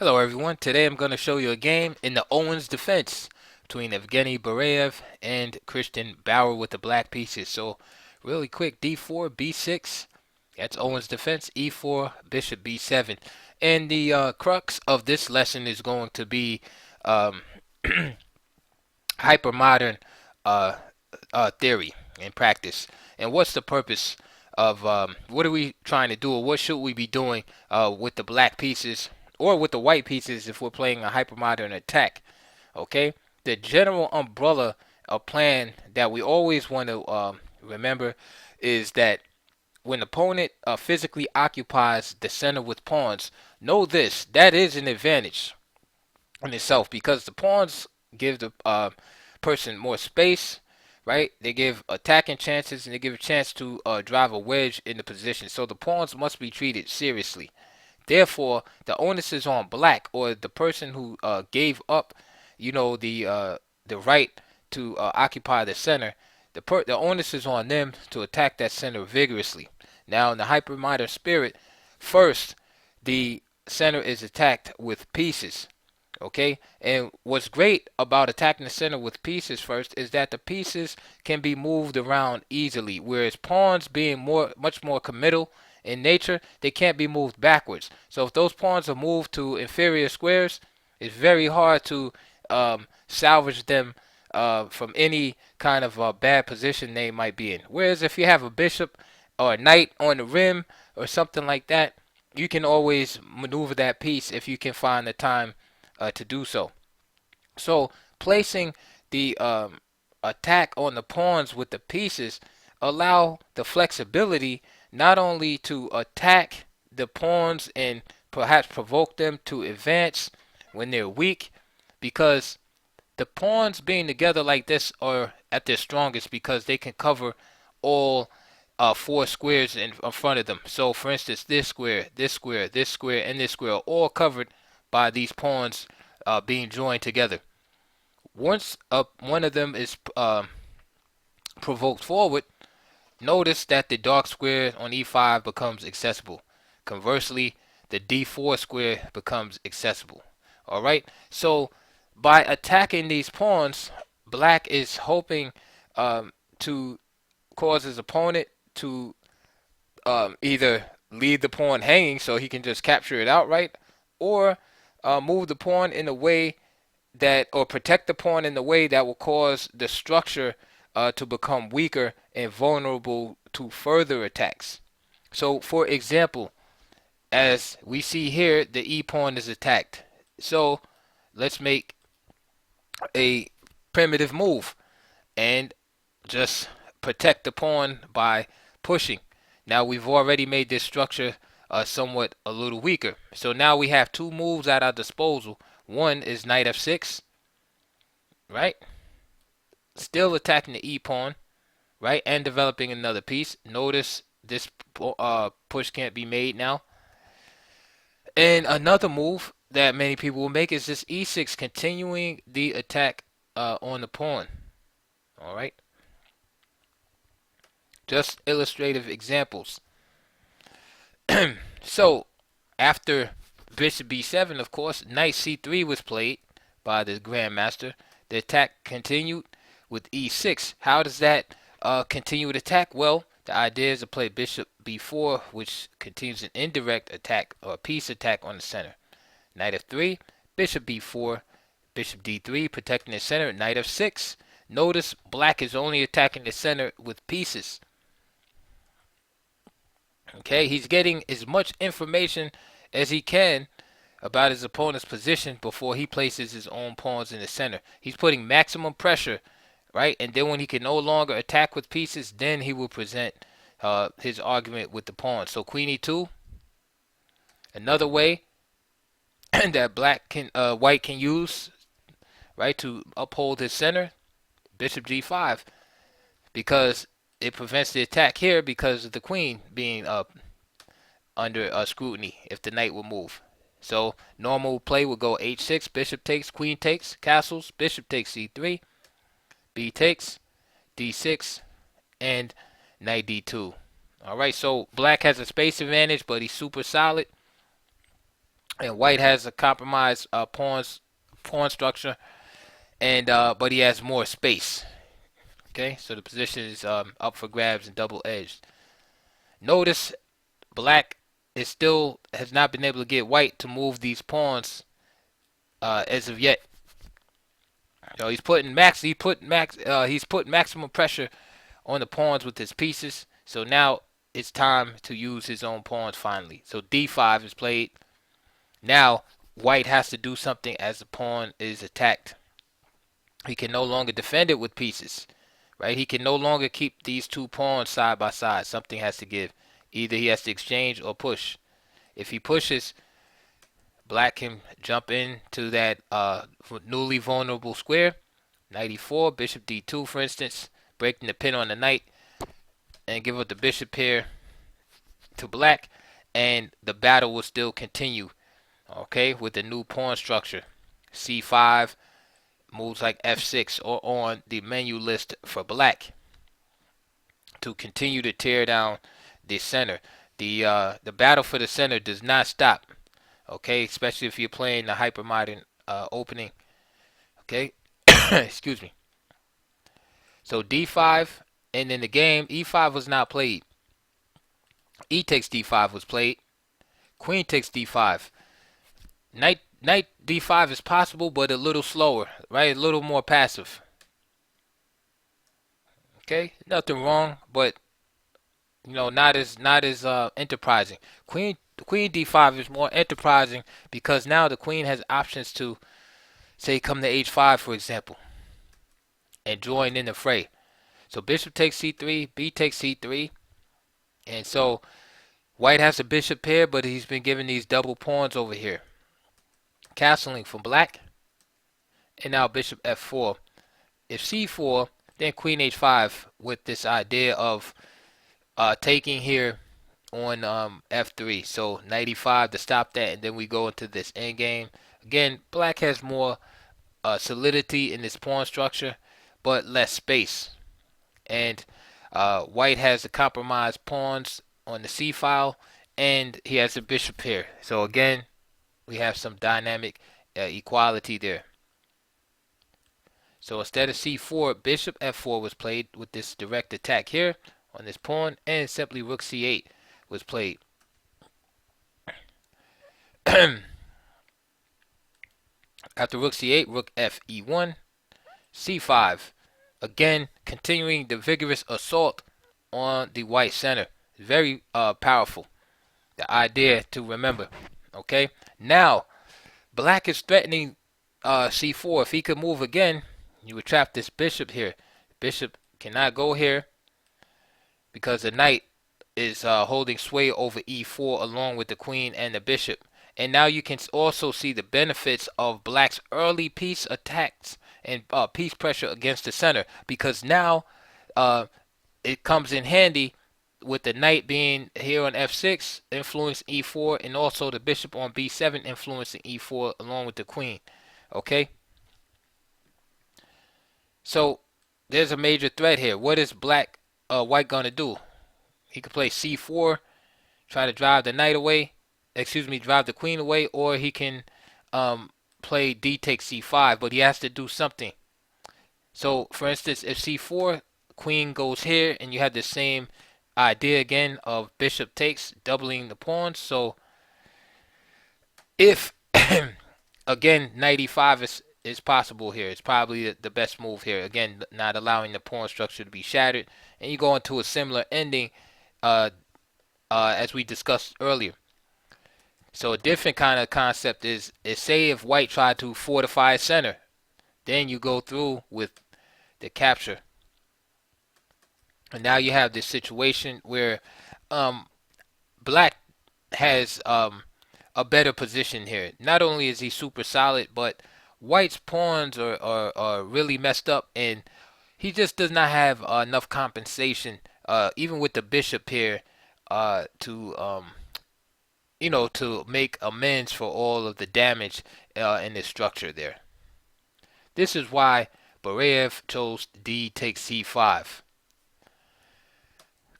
Hello everyone, today I'm going to show you a game in the Owens defense between Evgeny Bareyev and Christian Bauer with the black pieces. So really quick, d4, b6, that's Owens defense, e4, bishop b7. And the crux of this lesson is going to be um, hypermodern uh, theory and practice. And what's the purpose of what are we trying to do, or what should we be doing with the black pieces or with the white pieces if we're playing a hypermodern attack? Okay, the general umbrella plan that we always want to remember is that when the opponent physically occupies the center with pawns, know this, that is an advantage in itself because the pawns give the person more space, right? They give attacking chances and they give a chance to drive a wedge in the position. So the pawns must be treated seriously. Therefore, the onus is on black or the person who gave up, the right to occupy the center. The onus is on them to attack that center vigorously. Now, in the hypermodern spirit, first the center is attacked with pieces. Okay, and what's great about attacking the center with pieces first is that the pieces can be moved around easily, whereas pawns being much more committal in nature, they can't be moved backwards. So if those pawns are moved to inferior squares, it's very hard to salvage them from any kind of bad position they might be in. Whereas if you have a bishop or a knight on the rim or something like that, you can always maneuver that piece if you can find the time to do so. So placing the attack on the pawns with the pieces allow the flexibility not only to attack the pawns and perhaps provoke them to advance when they're weak, because the pawns being together like this are at their strongest because they can cover all four squares in front of them. So for instance, this square, this square, this square, and this square are all covered by these pawns being joined together. Once one of them is provoked forward, notice that the dark square on e5 becomes accessible. Conversely, the d4 square becomes accessible. Alright, so by attacking these pawns, black is hoping to cause his opponent to either leave the pawn hanging so he can just capture it outright, or move the pawn in a way that, or protect the pawn in a way that will cause the structure to become weaker and vulnerable to further attacks. So, for example, as we see here, the e pawn is attacked. So, let's make a primitive move and just protect the pawn by pushing. Now we've already made this structure somewhat a little weaker. So now we have two moves at our disposal. One is knight f6, right? Still attacking the e pawn, right? And developing another piece. Notice this push can't be made now. And another move that many people will make is this e6, continuing the attack on the pawn. All right. Just illustrative examples. So, after bishop b7, of course, knight c3 was played by the grandmaster. The attack continued with e6. How does that continued attack? Well, the idea is to play bishop b4, which continues an indirect attack or piece attack on the center. Knight f3, bishop b4, bishop d3, protecting the center. Knight f6. Notice black is only attacking the center with pieces. Okay, he's getting as much information as he can about his opponent's position before he places his own pawns in the center. He's putting maximum pressure, right? And then when he can no longer attack with pieces, then he will present his argument with the pawn. So queen e2, another way that white can use, right, to uphold his center. Bishop g5, because it prevents the attack here because of the queen being under scrutiny if the knight will move. So normal play would go h6, bishop takes, queen takes, castles, bishop takes c3, b takes, d6, and knight d2. All right, so black has a space advantage, but he's super solid. and white has a compromised pawn structure, and but he has more space. Okay, so the position is up for grabs and double edged. Notice black is still has not been able to get white to move these pawns as of yet. So he's put maximum pressure on the pawns with his pieces. So now it's time to use his own pawns finally. So d5 is played. Now white has to do something as the pawn is attacked. He can no longer defend it with pieces, right? He can no longer keep these two pawns side by side. Something has to give. Either he has to exchange or push. If he pushes, black can jump into that newly vulnerable square. Knight e4, bishop d2, for instance, breaking the pin on the knight, and give up the bishop here to black, and the battle will still continue. Okay, with the new pawn structure, c5, moves like f6 or on the menu list for black to continue to tear down the center. The battle for the center does not stop. Okay, especially if you're playing the hypermodern opening. Okay, excuse me. So d5, and in the game, e5 was not played. E takes d5 was played. Queen takes d5. Knight d5 is possible, but a little slower, right? A little more passive. Okay, nothing wrong, but not as enterprising. Queen d5 is more enterprising because now the queen has options to say come to h5, for example, and join in the fray. So bishop takes c3, b takes c3, and so white has a bishop here, but he's been given these double pawns over here. Castling from black, and now bishop f4. If c4, then queen h5 with this idea of taking here on f3. So knight e5 to stop that, and then we go into this endgame. Again, black has more solidity in this pawn structure, but less space. And white has the compromised pawns on the c file, and he has a bishop here. So again, we have some dynamic equality there. So instead of c4, bishop f4 was played with this direct attack here on this pawn, and simply rook c8 was played. After rook c8, rook f e1, c5. Again, continuing the vigorous assault on the white center. Very powerful. The idea to remember. Okay. Now, black is threatening c4. If he could move again, you would trap this bishop here. Bishop cannot go here because the knight is holding sway over e4 along with the queen and the bishop. And now you can also see the benefits of black's early piece attacks and piece pressure against the center, because now it comes in handy with the knight being here on f6 influencing e4, and also the bishop on b7 influencing e4 along with the queen. Okay, so there's a major threat here. What is white gonna do? He could play c4, try to drive the knight away, drive the queen away, or he can play d takes c5, but he has to do something. So for instance, if c4, queen goes here, and you have the same idea again of bishop takes, doubling the pawns. So if again knight e5 is possible here, it's probably the best move here. Again, not allowing the pawn structure to be shattered, and you go into a similar ending as we discussed earlier. So a different kind of concept is say if white tried to fortify center, then you go through with the capture. And now you have this situation where black has a better position here. Not only is he super solid, but white's pawns are really messed up, and he just does not have enough compensation, even with the bishop here, to to make amends for all of the damage in the structure there. This is why Bareev chose d takes c5.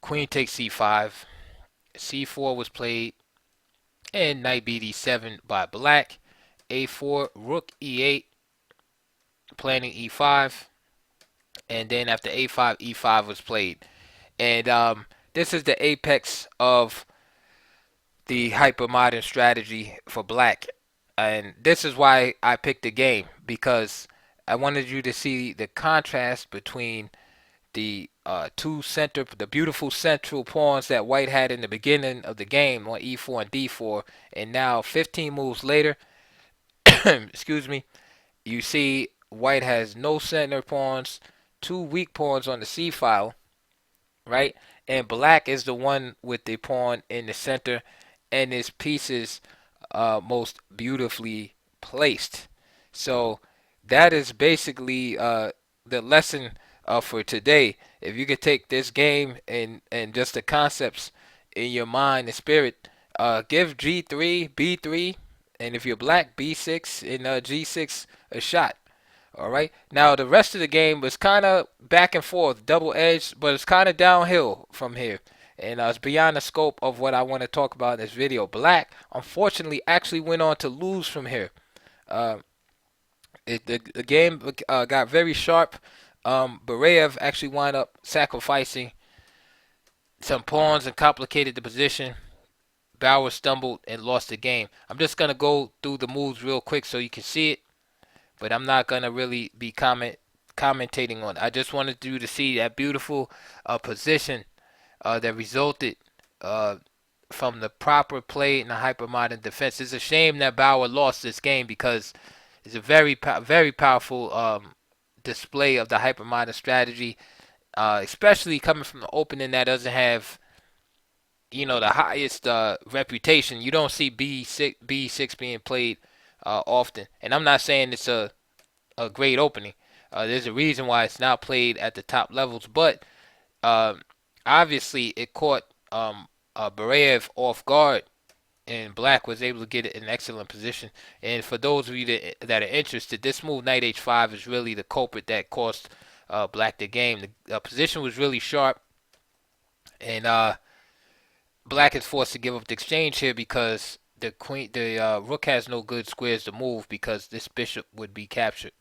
Queen takes c5. c4 was played. And knight b d7 by black. A4, rook e8, planning e5, and then after a5, e5 was played. And this is the apex of the hypermodern strategy for black. And this is why I picked the game, because I wanted you to see the contrast between the beautiful central pawns that white had in the beginning of the game on e4 and d4, and now 15 moves later, excuse me, you see white has no center pawns, two weak pawns on the c file, right? And black is the one with the pawn in the center, and his pieces most beautifully placed. So that is basically the lesson for today. If you could take this game and just the concepts in your mind and spirit, give G3, B3, and if you're black, B6 and G6 a shot. All right. Now the rest of the game was kind of back and forth, double edged, but it's kind of downhill from here, and it's beyond the scope of what I want to talk about in this video. Black, unfortunately, actually went on to lose from here. Uh, the game got very sharp. Bareyev actually wound up sacrificing some pawns and complicated the position. Bauer stumbled and lost the game. I'm just gonna go through the moves real quick so you can see it, but I'm not gonna really be commentating on it. I just wanted you to see that beautiful position that resulted uh, from the proper play in the hypermodern defense. It's a shame that Bauer lost this game because it's a very powerful display of the hypermodern strategy, especially coming from the opening that doesn't have the highest reputation. You don't see B6 being played often, and I'm not saying it's a great opening. There's a reason why it's not played at the top levels, but um, obviously it caught Bareyev off guard, and Black was able to get it in an excellent position. And for those of you that are interested, this move knight h5 is really the culprit that cost Black the game. The position was really sharp, and Black is forced to give up the exchange here because the rook has no good squares to move because this bishop would be captured.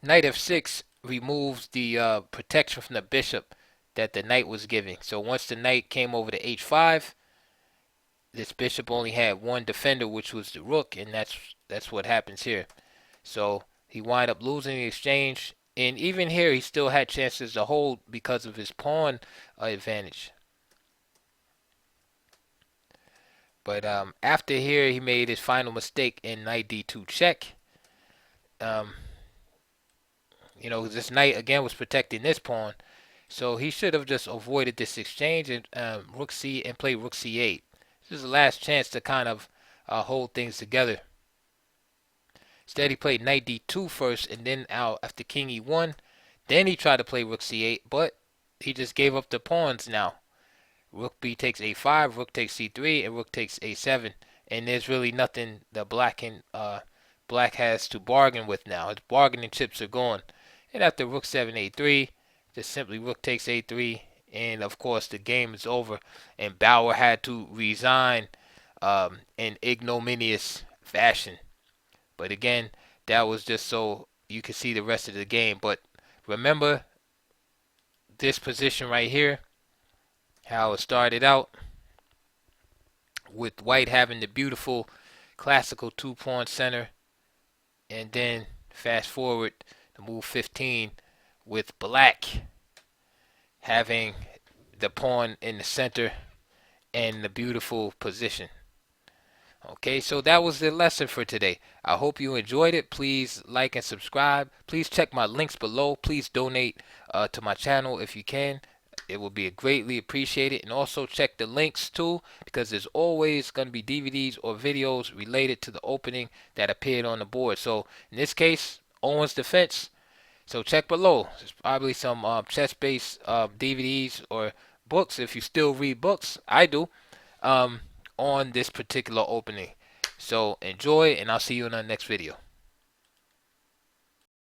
Knight f6 removes the protection from the bishop that the knight was giving. So once the knight came over to h5, this bishop only had one defender, which was the rook, and that's what happens here. So he wind up losing the exchange, and even here he still had chances to hold because of his pawn advantage. But after here, he made his final mistake in knight d2 check. Um, this knight again was protecting this pawn, so he should have just avoided this exchange and rook c and play rook c8. This is the last chance to kind of hold things together. Instead, he played knight d2 first, and then out after king e1. Then he tried to play rook c8, but he just gave up the pawns now. Rook b takes a5, rook takes c3, and rook takes a7. And there's really nothing that Black has to bargain with now. His bargaining chips are gone. And after rook 7 a3, just simply rook takes a3, and of course the game is over. And Bauer had to resign in ignominious fashion. But again, that was just so you could see the rest of the game. But remember this position right here, how it started out with white having the beautiful classical two-pawn center, and then fast forward to move 15 with black having the pawn in the center and the beautiful position. Okay, so that was the lesson for today. I hope you enjoyed it. Please like and subscribe. Please check my links below. Please donate to my channel if you can. It will be greatly appreciated. And also check the links too, because there's always going to be DVDs or videos related to the opening that appeared on the board. So in this case, Owens defense. So check below. There's probably some chess-based DVDs or books if you still read books. I do. On this particular opening. So enjoy, and I'll see you in the next video.